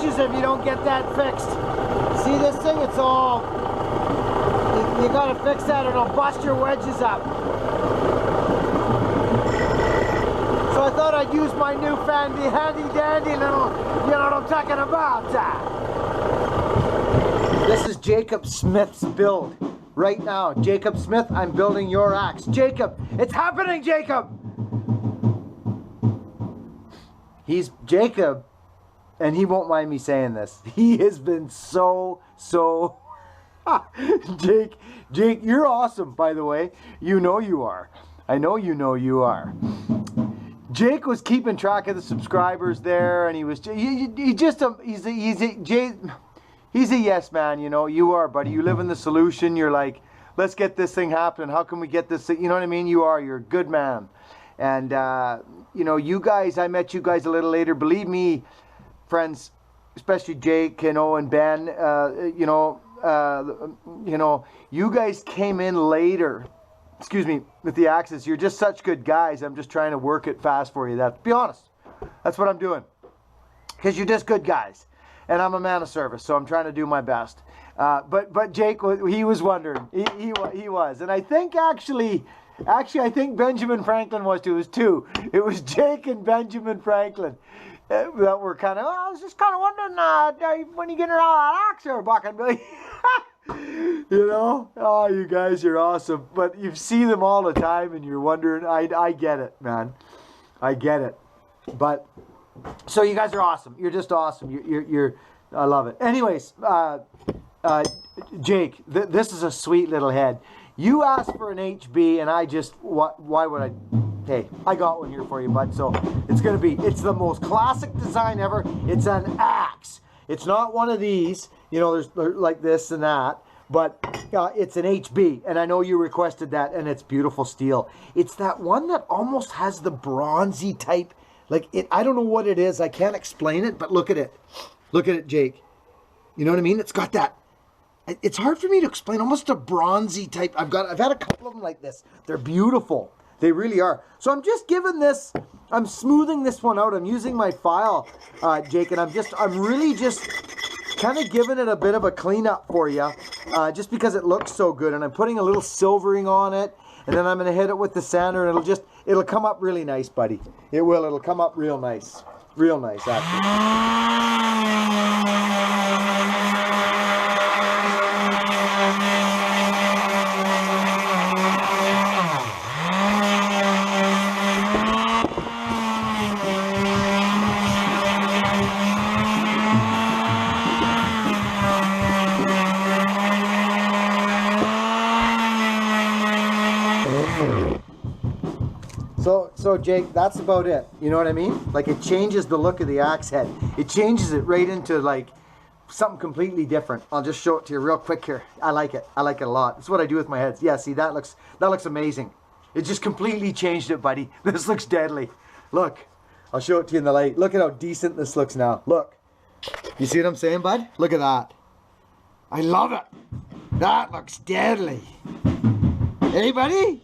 wedges if you don't get that fixed. See this thing? It's all... You gotta fix that or it'll bust your wedges up. So I thought I'd use my new handy dandy little, you know what I'm talking about. This is Jacob Smith's build. Right now, Jacob Smith, I'm building your axe. Jacob, it's happening, Jacob! He's Jacob, and he won't mind me saying this. He has been so Jake, you're awesome, by the way. You know you are. I know you know you are. Jake was keeping track of the subscribers there, and he was he's a yes man, you know. You are, buddy. You live in the solution. You're like, let's get this thing happening. How can we get this thing? You know what I mean? You're a good man. And you know, you guys, I met you guys a little later. Believe me, friends, especially Jake, you know, and Ben, you know, you guys came in later. Excuse me, with the axes. You're just such good guys. I'm just trying to work it fast for you. Be honest. That's what I'm doing. Because you're just good guys. And I'm a man of service, so I'm trying to do my best. But Jake, he was wondering. He was. And I think actually, I think Benjamin Franklin was too. It was two. It was Jake and Benjamin Franklin that were kind of, I was just kind of wondering when you get around that axe there, Buck and Billy. You know? Oh, you guys are awesome. But you see them all the time and you're wondering. I get it, man. I get it. But, so you guys are awesome. You're just awesome. You're I love it. Anyways, Jake, this is a sweet little head. You asked for an HB and I just, why would I? Hey, I got one here for you, bud. So it's it's the most classic design ever. It's an axe. It's not one of these, you know, there's like this and that, but it's an HB, and I know you requested that, and it's beautiful steel. It's that one that almost has the bronzy type, like it. I don't know what it is. I can't explain it, but look at it. Look at it, Jake. You know what I mean? It's got that. It's hard for me to explain. Almost a bronzy type. I've had a couple of them like this. They're beautiful. They really are. So I'm just giving this, I'm smoothing this one out. I'm using my file, Jake, and I'm really just kind of giving it a bit of a cleanup for you, just because it looks so good. And I'm putting a little silvering on it, and then I'm going to hit it with the sander, and it'll come up really nice, buddy. It will. It'll come up real nice. Real nice, actually. So Jake, that's about it. You know what I mean? Like, it changes the look of the axe head. It changes it right into like something completely different. I'll just show it to you real quick here. I like it. I like it a lot. That's what I do with my heads. Yeah, see, that looks amazing. It just completely changed it, buddy. This looks deadly. Look, I'll show it to you in the light. Look at how decent this looks now. Look. You see what I'm saying, bud? Look at that. I love it. That looks deadly. Hey, buddy?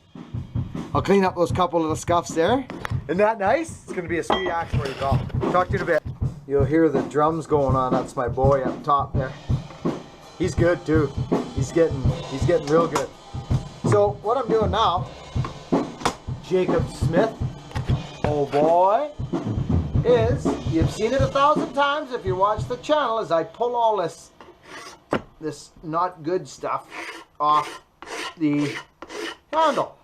I'll clean up those couple little scuffs there. Isn't that nice? It's going to be a sweet axe for you, pal. Talk to you in a bit. You'll hear the drums going on. That's my boy up top there. He's good too. He's getting real good. So what I'm doing now, Jacob Smith, oh boy, is, you've seen it 1,000 times if you watch the channel, as I pull all this not good stuff off the handle.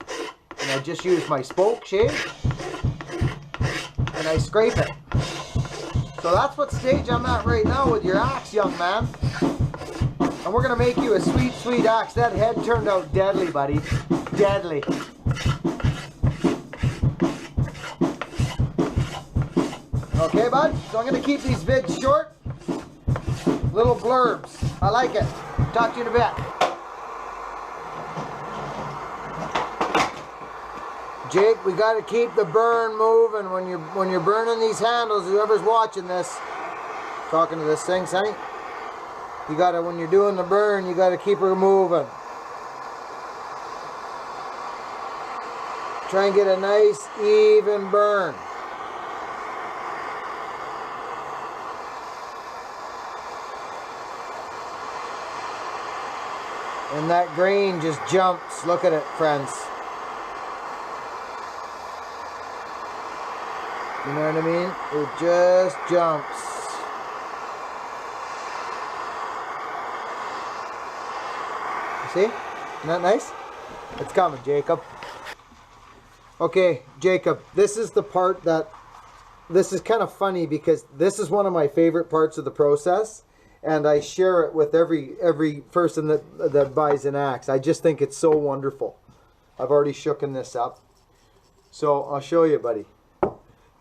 And I just use my spoke shave and I scrape it. So that's what stage I'm at right now with your axe, young man. And we're gonna make you a sweet, sweet axe. That head turned out deadly, buddy. Deadly. Okay, bud? So I'm gonna keep these vids short. Little blurbs. I like it. Talk to you in a bit. Jake, we got to keep the burn moving when you're burning these handles. Whoever's watching this, talking to this thing, Sonny, you got to, when you're doing the burn, you got to keep her moving. Try and get a nice even burn. And that grain just jumps. Look at it, friends. You know what I mean? It just jumps. See? Isn't that nice? It's coming, Jacob. Okay, Jacob, this is the part that, this is kind of funny because this is one of my favorite parts of the process, and I share it with every person that buys an axe. I just think it's so wonderful. I've already shooken this up. So I'll show you, buddy.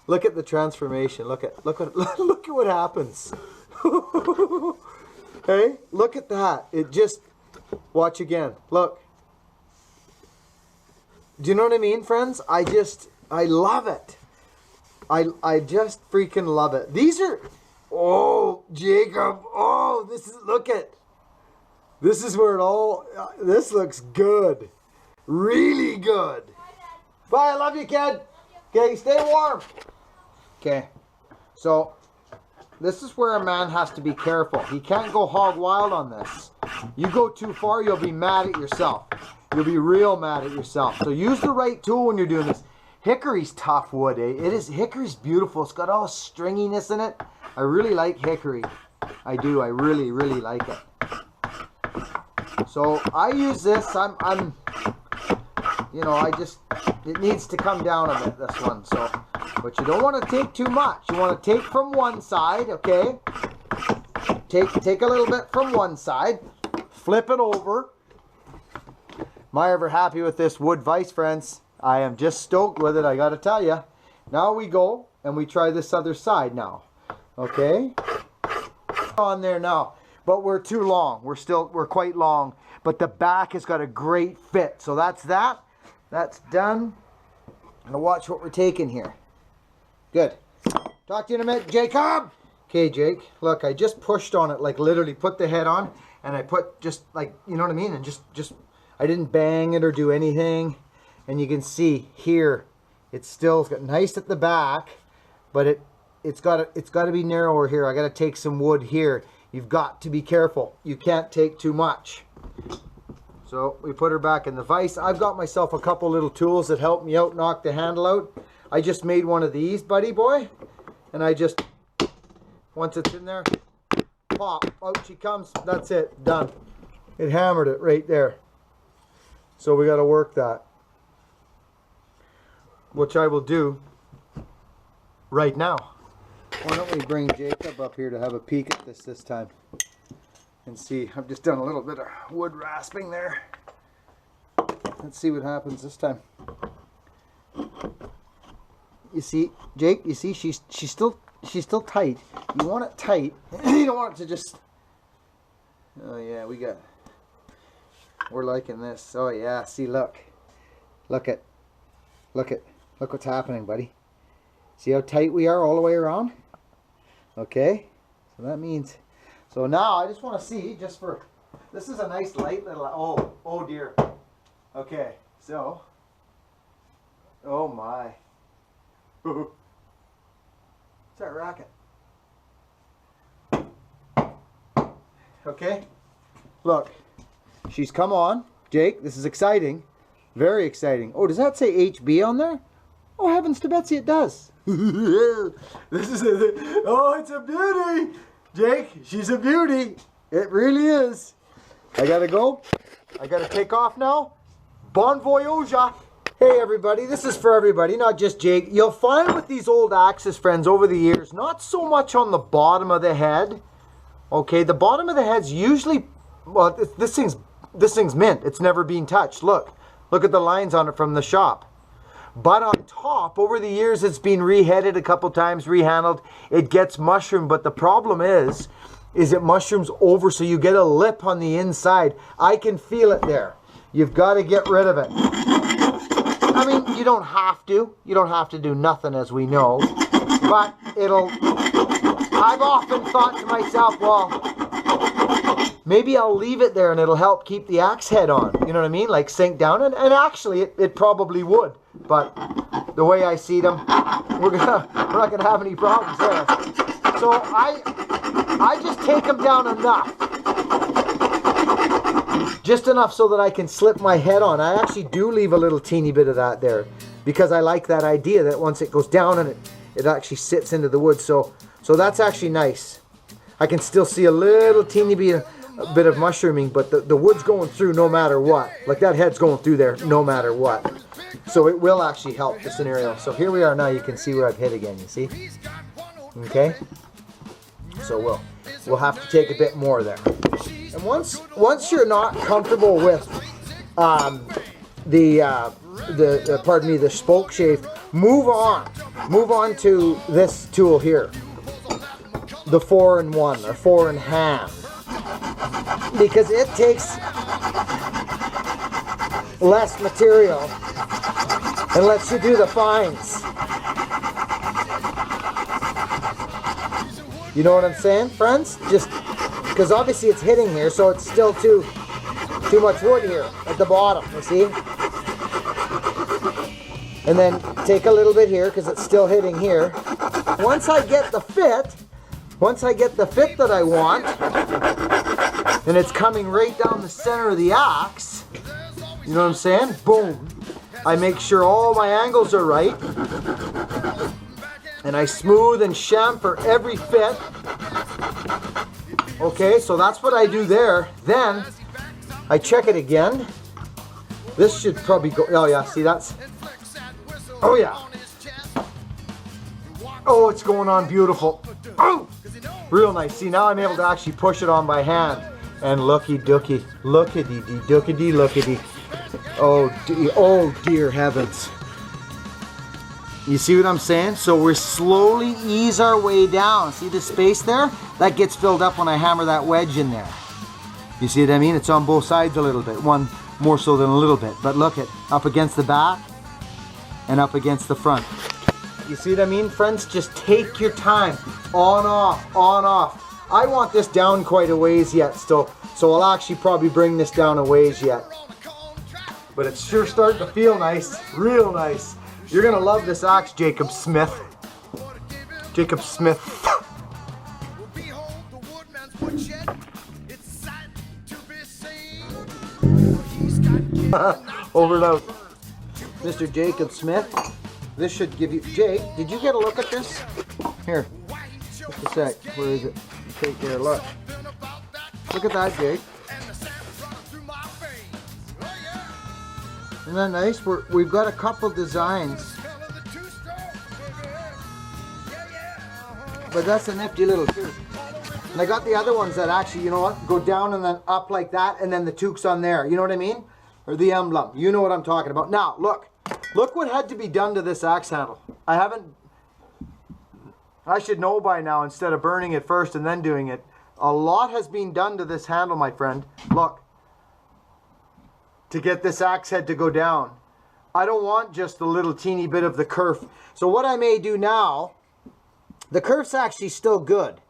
Look at the transformation. Look at look at what happens. Hey, look at that. It just, watch again. Look. Do you know what I mean, friends? I love it. I just freaking love it. These are, oh, Jacob. Oh, this is, look at. This is where it all, this looks good. Really good. Bye, I love you, kid. Okay, stay warm. Okay, so this is where a man has to be careful. He can't go hog wild on this. You go too far, you'll be mad at yourself. You'll be real mad at yourself. So use the right tool when you're doing this. Hickory's tough wood, eh? It is, hickory's beautiful. It's got all stringiness in it. I really like hickory. I do, I really, really like it. So I use this, you know, I just, it needs to come down a bit, this one. So, but you don't want to take too much. You want to take from one side, okay? Take a little bit from one side. Flip it over. Am I ever happy with this wood vise, friends? I am just stoked with it, I gotta tell you. Now we go and we try this other side now. Okay? On there now. But we're too long. We're quite long. But the back has got a great fit. So that's that. That's done. Now watch what we're taking here. Good. Talk to you in a minute, Jacob. Okay, Jake. Look, I just pushed on it, like literally put the head on, and I put just like, you know what I mean? And just I didn't bang it or do anything. And you can see here, it's got nice at the back, but it's got to be narrower here. I got to take some wood here. You've got to be careful. You can't take too much. So we put her back in the vise. I've got myself a couple little tools that help me out, knock the handle out. I just made one of these, buddy boy. And I just, once it's in there, pop, out she comes. That's it, done. It hammered it right there. So we got to work that, which I will do right now. Why don't we bring Jacob up here to have a peek at this time and see. I've just done a little bit of wood rasping there. Let's see what happens this time. You see, Jake, you see she's still tight. You want it tight. You don't want it to just, oh yeah, we're liking this. Oh yeah, see, look what's happening, buddy. See how tight we are all the way around? Okay, so that means, so now I just want to see, just for, this is a nice light little, oh dear. Okay, so, oh my. What's that racket? Okay, look, she's come on. Jake, this is exciting. Very exciting. Oh, does that say HB on there? Oh, heavens to Betsy, it does. This is oh, it's a beauty. Jake, she's a beauty. It really is. I gotta go. I gotta take off now. Bon voyage. Hey everybody, this is for everybody, not just Jake. You'll find with these old axes, friends, over the years, not so much on the bottom of the head. Okay, the bottom of the head's usually, well, this thing's mint. It's never been touched. Look at the lines on it from the shop. But on top, over the years, it's been reheaded a couple times, rehandled. It gets mushroomed, but the problem is it mushrooms over, so you get a lip on the inside. I can feel it there. You've got to get rid of it. I mean, you don't have to. You don't have to do nothing, as we know. But I've often thought to myself, well, maybe I'll leave it there and it'll help keep the axe head on. You know what I mean? Like sink down. And actually, it probably would. But the way I see them, we're not gonna have any problems there. So I just take them down enough. Just enough so that I can slip my head on. I actually do leave a little teeny bit of that there because I like that idea that once it goes down and it actually sits into the wood. So that's actually nice. I can still see a little teeny bit of mushrooming, but the wood's going through no matter what. Like that head's going through there no matter what. So it will actually help the scenario. So here we are now. You can see where I've hit again, you see? Okay? So we'll have to take a bit more there. And once you're not comfortable with the spoke shave, move on to this tool here, the 4-in-1 or 4-in-1/2, because it takes less material and lets you do the fines. You know what I'm saying, friends? Just because obviously it's hitting here, so it's still too much wood here at the bottom, you see? And then take a little bit here because it's still hitting here. Once I get the fit that I want, and it's coming right down the center of the axe, you know what I'm saying? Boom. I make sure all my angles are right. And I smooth and chamfer every fit. Okay, so that's what I do there. Then I check it again. This should probably go. Oh yeah, see that's. Oh yeah. Oh, it's going on beautiful. Oh, real nice. See, now I'm able to actually push it on by hand. And looky dooky, lookity dee dookity lookity. Oh dear heavens. You see what I'm saying? So we're slowly ease our way down. See the space there? That gets filled up when I hammer that wedge in there. You see what I mean? It's on both sides a little bit. One more so than a little bit. But look at up against the back and up against the front. You see what I mean, friends? Just take your time. On, off, on, off. I want this down quite a ways yet still. So I'll actually probably bring this down a ways yet. But it's sure starting to feel nice. Real nice. You're gonna love this axe, Jacob Smith. Jacob Smith. Over and out. Mr. Jacob Smith. This should give you... Jake, did you get a look at this? Here. Just a sec. Where is it? Take care. Look. Look at that, Jake. Isn't that nice? We've got a couple designs. But that's a nifty little tooth. And I got the other ones that actually, you know what, go down and then up like that, and then the toque's on there. You know what I mean? Or the emblem. You know what I'm talking about. Now, look. Look what had to be done to this axe handle. I should know by now instead of burning it first and then doing it. A lot has been done to this handle, my friend. Look. To get this axe head to go down. I don't want just a little teeny bit of the kerf. So what I may do now, the kerf's actually still good.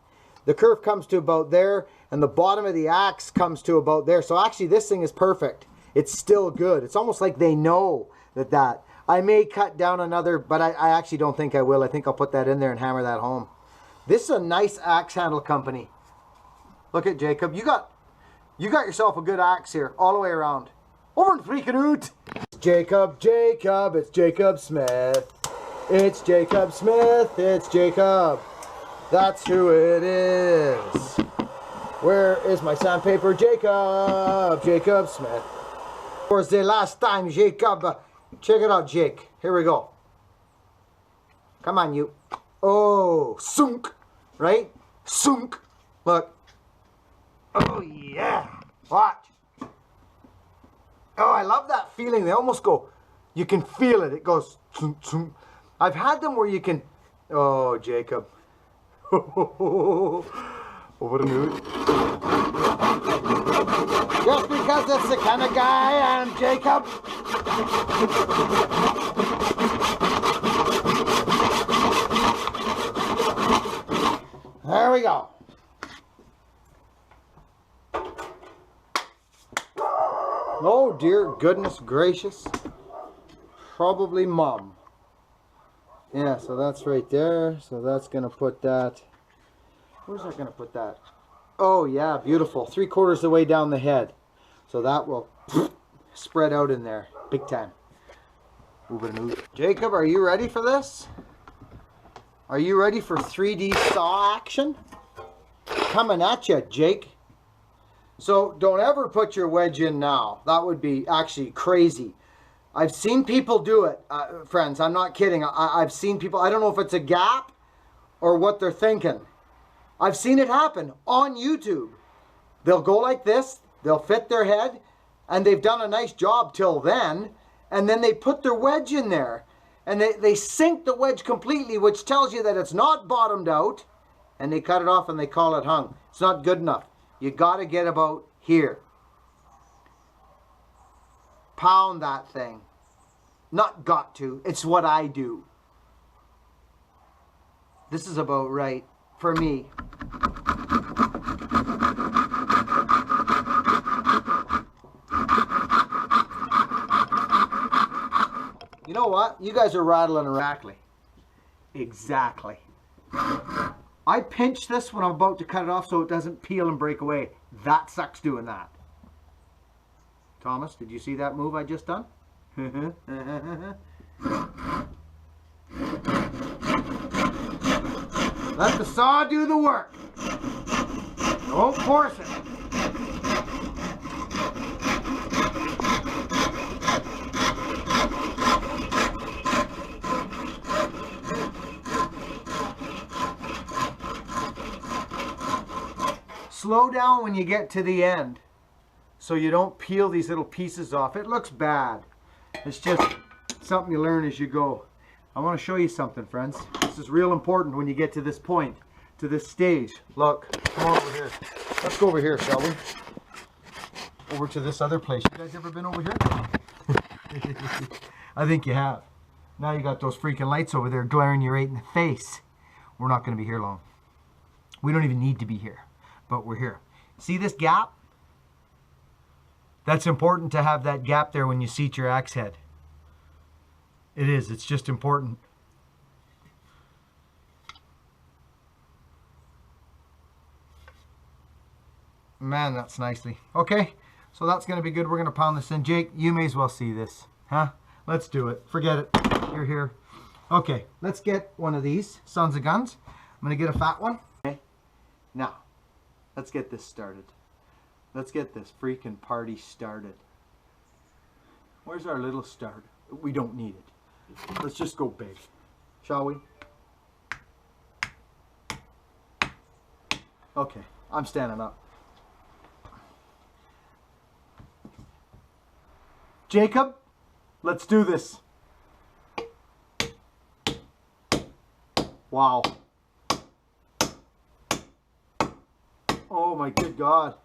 The kerf comes to about there, and the bottom of the axe comes to about there. So actually this thing is perfect. It's still good. It's almost like they know that. I may cut down another, but I actually don't think I will. I think I'll put that in there and hammer that home. This is a nice axe handle company. Look at Jacob. You got yourself a good axe here, all the way around. Over and freaking out. Jacob, it's Jacob Smith. It's Jacob Smith, it's Jacob. That's who it is. Where is my sandpaper? Jacob Smith. For the last time, Jacob. Check it out, Jake. Here we go. Come on, you. Oh, sunk. Right? Sunk. Look. Oh, yeah. Watch. Oh, I love that feeling. They almost go, you can feel it. It goes, tsum, tsum. I've had them where you can, oh, Jacob. Over the mood. Just because that's the kind of guy I am, Jacob. There we go. Oh dear goodness gracious. Probably Mom. Yeah, so that's right there. So that's gonna put that. Where's that gonna put that? Oh yeah, beautiful. 3/4 the way down the head. So that will spread out in there big time. Move. Jacob, are you ready for this? Are you ready for 3D saw action? Coming at you, Jake. So don't ever put your wedge in now. That would be actually crazy. I've seen people do it, friends. I'm not kidding. I've seen people, I don't know if it's a gap or what they're thinking. I've seen it happen on YouTube. They'll go like this, they'll fit their head, and they've done a nice job till then, and then they put their wedge in there, and they sink the wedge completely, which tells you that it's not bottomed out, and they cut it off and they call it hung. It's not good enough. You got to get about here. Pound that thing. Not got to. It's what I do. This is about right for me. You know what? You guys are rattling around. Exactly. I pinch this when I'm about to cut it off so it doesn't peel and break away. That sucks doing that. Thomas, did you see that move I just done? Let the saw do the work. Don't force it. Slow down when you get to the end so you don't peel these little pieces off. It looks bad. It's just something you learn as you go. I want to show you something, friends. This is real important when you get to this point, to this stage. Look, come on over here. Let's go over here, shall we? Over to this other place. You guys ever been over here? I think you have. Now you got those freaking lights over there glaring you right in the face. We're not going to be here long. We don't even need to be here, but we're here. See this gap? That's important to have that gap there when you seat your axe head. It is. It's just important. Man, that's nicely. Okay, so that's going to be good. We're going to pound this in. Jake, you may as well see this. Huh? Let's do it. Forget it. You're here. Okay, let's get one of these sons of guns. I'm going to get a fat one. Okay. Now, let's get this started. Let's get this freaking party started. Where's our little start? We don't need it. Let's just go big, shall we? Okay, I'm standing up. Jacob, let's do this. Wow. Oh my good God.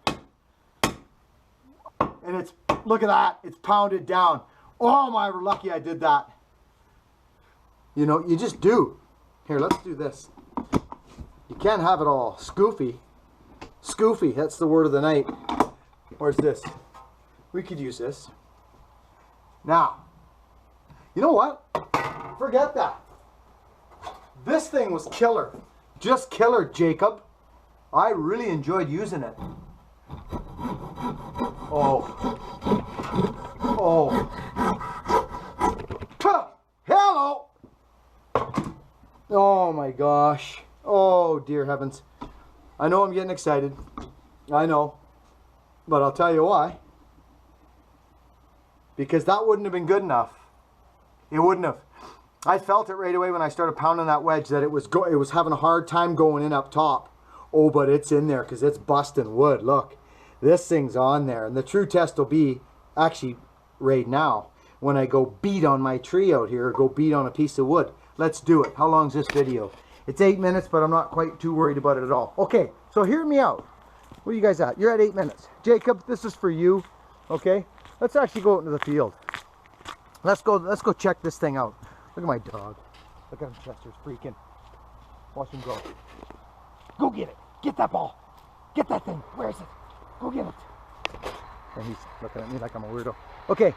And it's, look at that, it's pounded down. Oh my, we're lucky I did that. You know, you just do. Here, let's do this. You can't have it all scoofy. Scoofy, that's the word of the night. Where's this? We could use this. Now, you know what? Forget that. This thing was killer. Just killer, Jacob. I really enjoyed using it. Oh. Oh. Hello. Oh my gosh. Oh dear heavens. I know I'm getting excited. I know. But I'll tell you why. Because that wouldn't have been good enough. It wouldn't have. I felt it right away when I started pounding that wedge that it was having a hard time going in up top. Oh, but it's in there because it's busting wood. Look, this thing's on there. And the true test will be actually right now when I go beat on my tree out here or go beat on a piece of wood. Let's do it. How long is this video? It's 8 minutes, but I'm not quite too worried about it at all. Okay, so hear me out. Where are you guys at? You're at 8 minutes. Jacob, this is for you. Okay, let's actually go out into the field. Let's go check this thing out. Look at my dog. Look at him, Chester's freaking. Watch him go. Go get it. Get that ball. Get that thing. Where is it? Go get it. And he's looking at me like I'm a weirdo. Okay.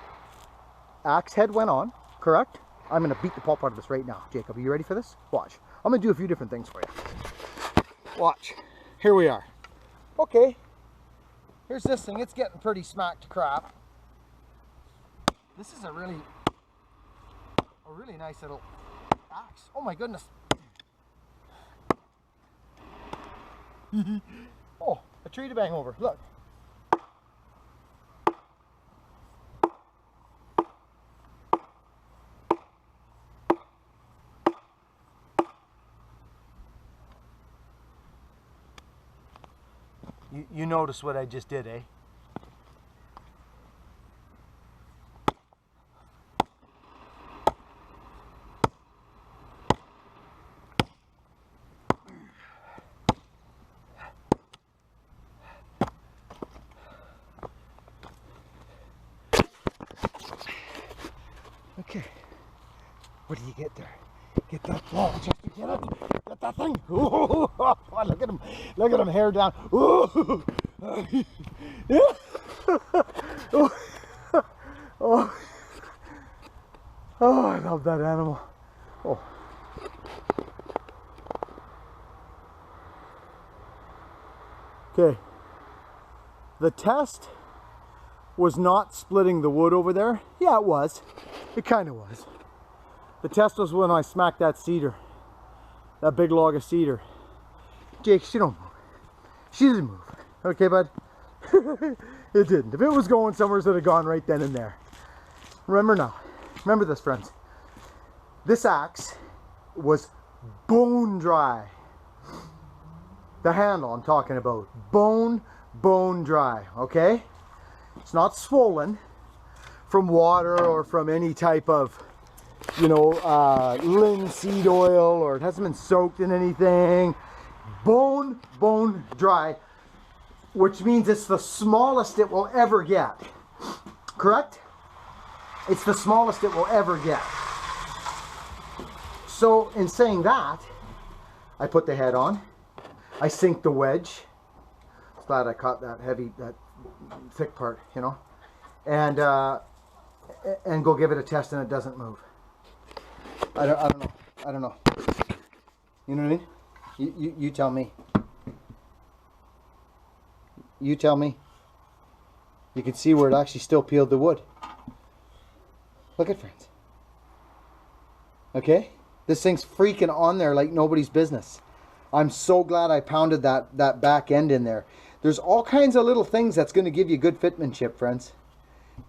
Axe head went on, correct? I'm going to beat the pulp out of this right now. Jacob, are you ready for this? Watch. I'm going to do a few different things for you. Watch. Here we are. Okay. here's this thing. It's getting pretty smacked to crap. This is a really nice little axe. Oh my goodness. Oh, a tree to bang over. Look. You notice what I just did, eh? Okay, what do you get there? Get that ball, Chester, get it! Get that thing! Ooh, look at him, hair down. Ooh. Oh, I love that animal. Oh. Okay, the test was not splitting the wood over there. Yeah, it was. It kind of was. The test was when I smacked that cedar. That big log of cedar. Jake, she don't move. She didn't move. Okay, bud? It didn't. If it was going somewhere, it would have gone right then and there. Remember now. Remember this, friends. This axe was bone dry. The handle I'm talking about. Bone dry. Okay? It's not swollen from water or from any type of, you know, linseed oil, or it hasn't been soaked in anything. Bone dry, which means it's the smallest it will ever get. Correct? It's the smallest it will ever get. So in saying that, I put the head on. I sink the wedge. I'm glad I caught that heavy, that thick part, you know, and go give it a test, and it doesn't move. I don't know. You know what I mean? You tell me. You tell me. You can see where it actually still peeled the wood. Look at, friends. Okay? This thing's freaking on there like nobody's business. I'm so glad I pounded that back end in there. There's all kinds of little things that's going to give you good fitmanship, friends.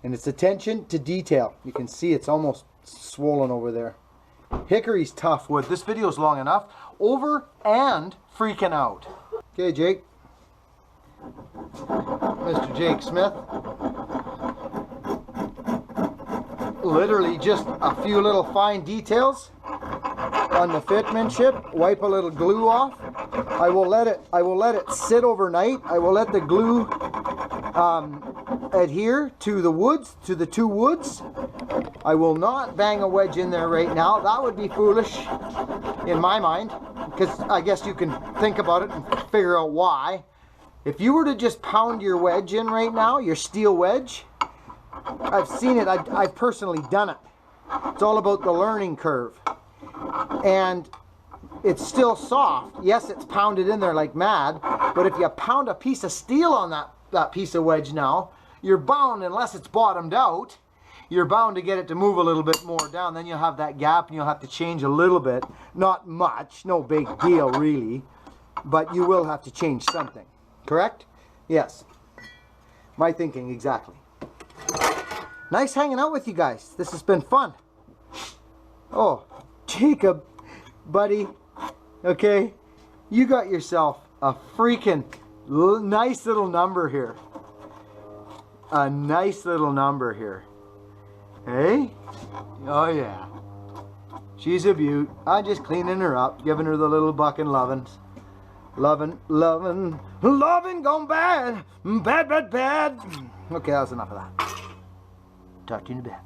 And it's attention to detail. You can see it's almost swollen over there. Hickory's tough wood. This video's long enough. Over and freaking out. Okay, Jake. Mr. Jake Smith. Literally just a few little fine details on the fitmanship. Wipe a little glue off. I will let it sit overnight. I will let the glue adhere to the woods, to the two woods. I will not bang a wedge in there right now. That would be foolish in my mind, because I guess you can think about it and figure out why. If you were to just pound your wedge in right now, your steel wedge, I've seen it, I've personally done it. It's all about the learning curve. And it's still soft. Yes, it's pounded in there like mad, but if you pound a piece of steel on that piece of wedge now, you're bound, unless it's bottomed out, you're bound to get it to move a little bit more down. Then you'll have that gap and you'll have to change a little bit. Not much, no big deal really, but you will have to change something. Correct? Yes. My thinking exactly. Nice hanging out with you guys. This has been fun. Oh, Jacob, buddy, okay, you got yourself a freaking nice little number here. A nice little number here. Hey? Oh yeah. She's a beaut. I'm just cleaning her up, giving her the little bucking lovin's. Loving gone bad. Bad. Okay, that's enough of that. Talk to you in a bit.